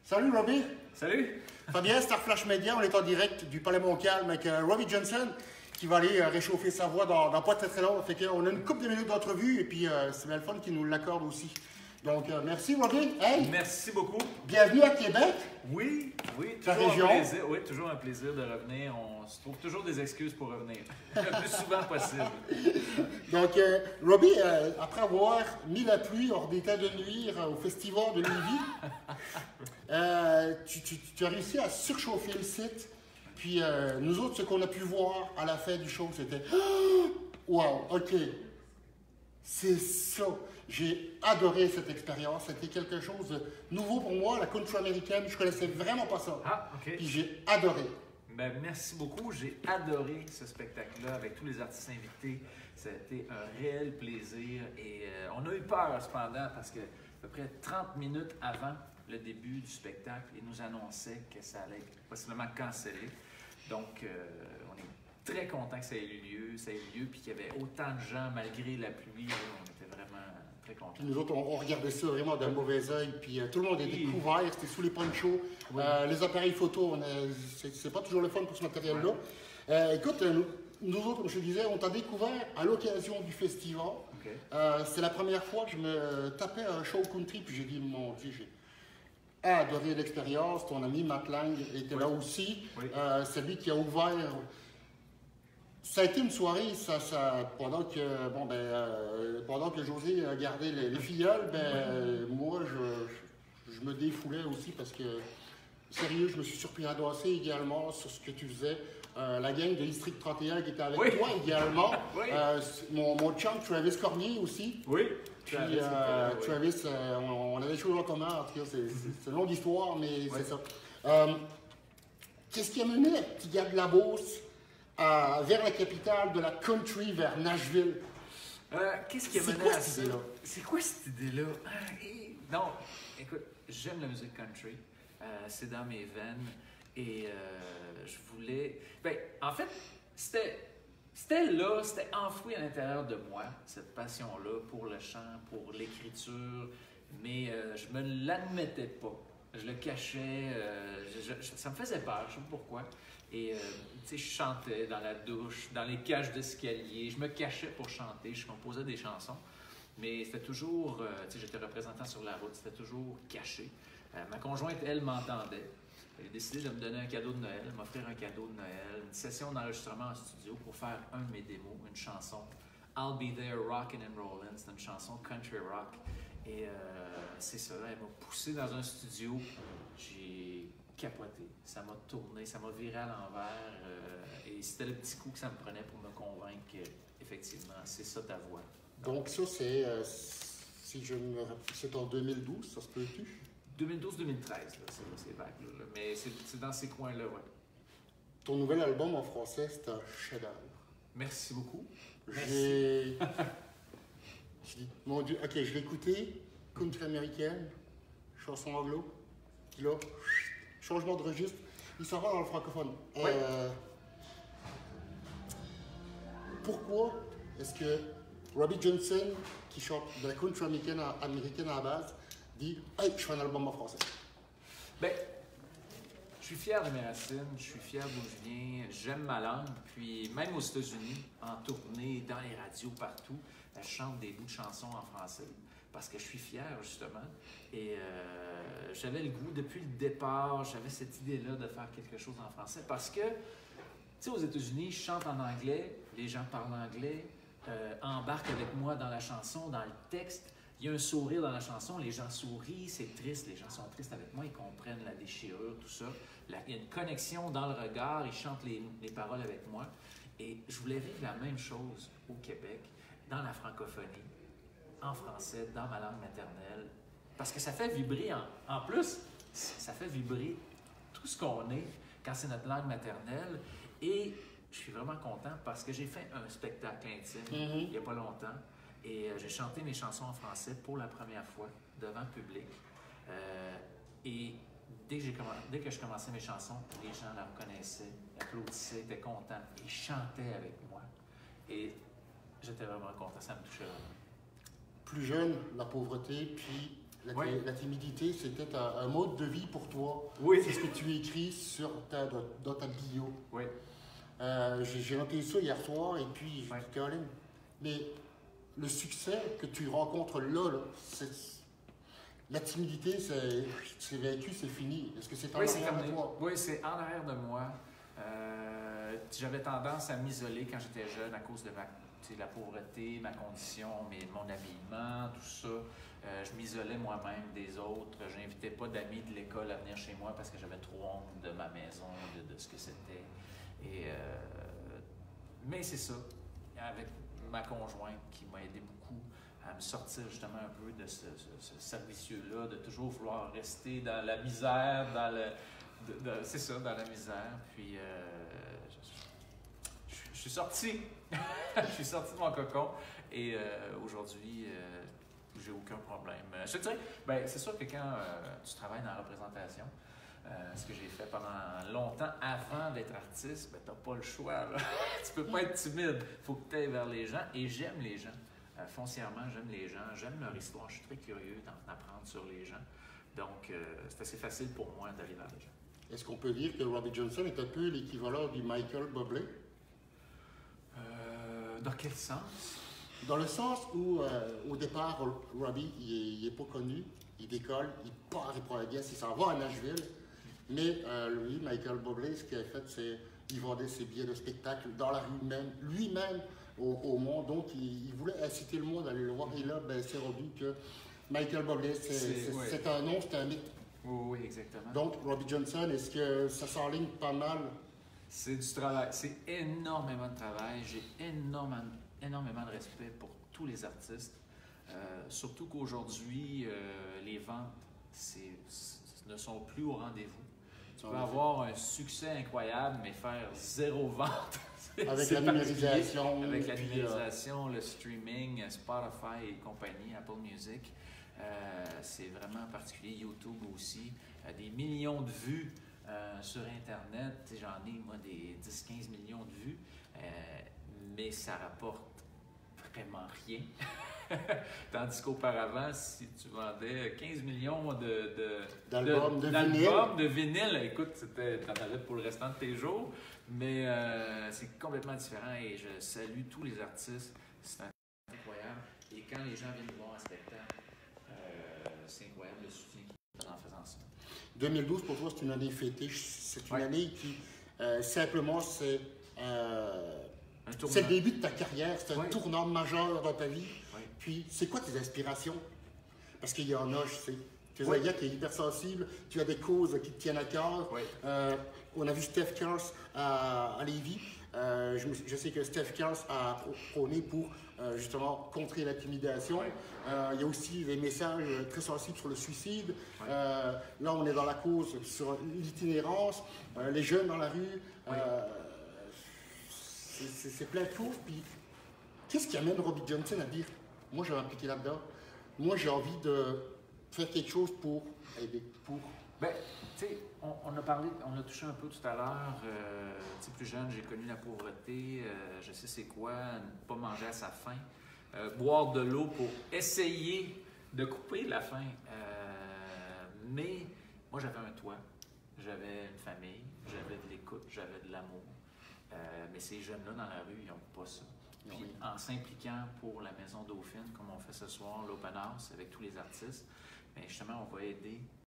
Salut Robbie! Salut! Fabien, Star Flash Media, on est en direct du Palais Montcalm avec Robbie Johnson qui va aller réchauffer sa voix dans pas très long. Fait qu'on a une couple de minutes d'entrevue et puis c'est bien le fun qui nous l'accorde aussi. Donc merci Robbie! Hey! Merci beaucoup! Bienvenue à Québec! Oui, Ta toujours région? un plaisir. Oui, toujours un plaisir de revenir. On se trouve toujours des excuses pour revenir, le plus souvent possible. Donc Robbie, après avoir mis la pluie hors d'état de nuire au festival de Lévis, tu as réussi à surchauffer le site. Puis nous autres, ce qu'on a pu voir à la fin du show, c'était « Wow, OK, c'est ça! » J'ai adoré cette expérience. C'était quelque chose de nouveau pour moi, la country américaine. Je connaissais vraiment pas ça. Ah, OK. Puis j'ai adoré. Ben, merci beaucoup. J'ai adoré ce spectacle-là avec tous les artistes invités. Ça a été un réel plaisir. Et on a eu peur cependant parce que à peu près 30 minutes avant le début du spectacle, ils nous annonçaient que ça allait être possiblement cancellé. Donc, on est très content que ça ait eu lieu, puis qu'il y avait autant de gens malgré la pluie. Là, on était vraiment très contents. Puis nous autres, on regardait ça vraiment d'un mauvais œil. Puis tout le monde était couvert, c'était sous les ponchos. Oui. Les appareils photo, c'est pas toujours le fun pour ce matériel-là. Écoute, nous autres, comme je te disais, on t'a découvert à l'occasion du festival. OK. C'est la première fois que je me tapais un show country, puis j'ai dit, mon Dieu, j'ai adoré l'expérience. Ton ami Matt Lang était là aussi. Oui. C'est lui qui a ouvert. Ça a été une soirée, pendant que José gardait les filleuls, moi, je me défoulais aussi parce que, sérieux, je me suis surpris à danser également sur ce que tu faisais. La gang de District 31 qui était avec toi également. Oui. Mon chum Travis Cormier aussi. Oui. Puis Travis, on a des choses en commun, en tout cas, c'est une longue histoire, mais c'est ça. Qu'est-ce qui a mené la petite gars de la Beauce vers la capitale de la country, vers Nashville? Qu'est-ce qui a mené à ça? C'est quoi cette idée-là? Non, écoute, j'aime la musique country. C'est dans mes veines. Et je voulais... Ben, en fait, c'était là, c'était enfoui à l'intérieur de moi, cette passion-là pour le chant, pour l'écriture. Mais je me l'admettais pas. Je le cachais. Ça me faisait peur, je sais pas pourquoi. Et tu sais, je chantais dans la douche, dans les cages d'escalier. Je me cachais pour chanter. Je composais des chansons. Mais c'était toujours, tu sais, j'étais représentant sur la route. C'était toujours caché. Ma conjointe, elle, m'entendait. Elle a décidé de me donner un cadeau de Noël, m'offrir un cadeau de Noël, une session d'enregistrement en studio pour faire un de mes démos, une chanson. I'll Be There, Rockin' and Rollin'. C'est une chanson country rock. Et c'est ça, elle m'a poussé dans un studio. J'ai capoté. Ça m'a tourné, ça m'a viré à l'envers. Et c'était le petit coup que ça me prenait pour me convaincre qu'effectivement, c'est ça ta voix. Donc ça, si je me rappelle, c'est en 2012, ça se peut-tu? 2012-2013, c'est vague. Là. Mais c'est dans ces coins-là, oui. Ton nouvel album en français, c'est un chef-d'œuvre. Merci beaucoup. J'ai dit, mon Dieu, OK, je l'ai écouté, country américaine, chanson anglo, puis là, changement de registre, il s'en va dans le francophone. Oui. Pourquoi est-ce que Robbie Johnson, qui chante de la country américaine à la base, dit « Hey, je fais un album en français ». Bien, je suis fier de mes racines, je suis fier d'où je viens, j'aime ma langue, puis même aux États-Unis, en tournée, dans les radios, partout, je chante des bouts de chansons en français parce que je suis fier, justement. Et j'avais le goût, depuis le départ, j'avais cette idée-là de faire quelque chose en français parce que, tu sais, aux États-Unis, je chante en anglais, les gens parlent anglais, embarquent avec moi dans la chanson, dans le texte. Il y a un sourire dans la chanson, les gens sourient, c'est triste, les gens sont tristes avec moi, ils comprennent la déchirure, tout ça. Il y a une connexion dans le regard, ils chantent les paroles avec moi. Et je voulais vivre la même chose au Québec, dans la francophonie, en français, dans ma langue maternelle, parce que ça fait vibrer, en plus, ça fait vibrer tout ce qu'on est quand c'est notre langue maternelle. Et je suis vraiment content parce que j'ai fait un spectacle intime il n'y a pas longtemps. Et j'ai chanté mes chansons en français pour la première fois devant le public. Et dès que je commençais mes chansons, les gens la reconnaissaient, applaudissaient, étaient contents et chantaient avec moi. Et j'étais vraiment content, ça me touchait vraiment. Plus jeune, la pauvreté, puis Oui. La timidité, c'était un mode de vie pour toi. Oui. C'est ce que tu écris dans ta bio. Oui. J'ai noté ça hier soir et puis je Ouais. me dis, Caroline, mais le succès que tu rencontres là, la timidité, c'est vécu, c'est fini. Est-ce que c'est en Oui, c'est arrière de terminé. toi? Oui, c'est en arrière de moi. J'avais tendance à m'isoler quand j'étais jeune à cause de la pauvreté, ma condition, mon habillement, tout ça. Je m'isolais moi-même des autres. Je n'invitais pas d'amis de l'école à venir chez moi parce que j'avais trop honte de ma maison, de ce que c'était. Mais c'est ça, avec ma conjointe qui m'a aidé beaucoup à me sortir justement un peu de ce cercle vicieux-là, de toujours vouloir rester dans la misère, c'est ça, dans la misère. Puis je suis sorti, je suis sorti de mon cocon et aujourd'hui, j'ai aucun problème. Je te dirais, ben, c'est sûr que quand tu travailles dans la représentation, ce que j'ai fait pendant longtemps avant d'être artiste, ben, tu n'as pas le choix. Là. Tu peux pas être timide. Il faut que tu ailles vers les gens. Et j'aime les gens. Foncièrement, j'aime les gens. J'aime leur histoire. Je suis très curieux d'en apprendre sur les gens. Donc, c'est assez facile pour moi d'aller vers les gens. Est-ce qu'on peut dire que Robbie Johnson est un peu l'équivalent du Michael Bublé? Dans quel sens? Dans le sens où, au départ, Robbie, il n'est pas connu. Il décolle, il part et pour la guest, il s'en va à Nashville. Mais lui, Michael Bublé, ce qu'il a fait, c'est qu'il vendait ses billets de spectacle dans la rue même, lui-même au monde. Donc, il voulait inciter le monde à aller le voir. Et là, ben, c'est rendu que Michael Bublé, c'est un nom, c'est un mythe. Oui, exactement. Donc, Robbie Johnson, est-ce que ça s'enligne pas mal? C'est du travail. C'est énormément de travail. J'ai énormément de respect pour tous les artistes. Surtout qu'aujourd'hui, les ventes ne sont plus au rendez-vous. Tu peux avoir un succès incroyable, mais faire zéro vente. Avec la numérisation. Avec la numérisation, le streaming, Spotify et compagnie, Apple Music. C'est vraiment particulier. YouTube aussi. Des millions de vues sur Internet. J'en ai, moi, des 10-15 millions de vues. Mais ça rapporte vraiment rien. Tandis qu'auparavant, si tu vendais 15 millions d'albums de vinyle, écoute, t'en avais pour le restant de tes jours, mais c'est complètement différent et je salue tous les artistes, c'est incroyable. Et quand les gens viennent voir un spectacle, c'est incroyable le soutien qu'ils donnent en faisant ça. 2012, pour toi, c'est une année fêtée, c'est une année qui, simplement, c'est le début de ta carrière, c'est un tournant majeur dans ta vie. Oui. Puis, c'est quoi tes aspirations? Parce qu'il y en a, je sais. Tu es un gars qui est hypersensible, tu as des causes qui te tiennent à cœur. Oui. On a vu Steph Curry à Lévis. Je sais que Steph Curry a prôné pour justement contrer l'intimidation. Oui. Il y a aussi des messages très sensibles sur le suicide. Oui. Là, on est dans la cause sur l'itinérance, les jeunes dans la rue. Oui. C'est plein de choses. Puis, qu'est-ce qui amène Robbie Johnson à dire moi, je vais m'impliquer là-dedans. Moi, j'ai envie de faire quelque chose pour aider, pour. Ben, tu sais, on a touché un peu tout à l'heure. Tu sais, plus jeune, j'ai connu la pauvreté. Je sais c'est quoi, ne pas manger à sa faim. Boire de l'eau pour essayer de couper la faim. Mais moi, j'avais un toit. J'avais une famille. J'avais de l'écoute. J'avais de l'amour. Mais ces jeunes-là dans la rue, ils n'ont pas ça. Puis en s'impliquant pour la Maison Dauphine, comme on fait ce soir, l'Open House avec tous les artistes, bien justement, on va aider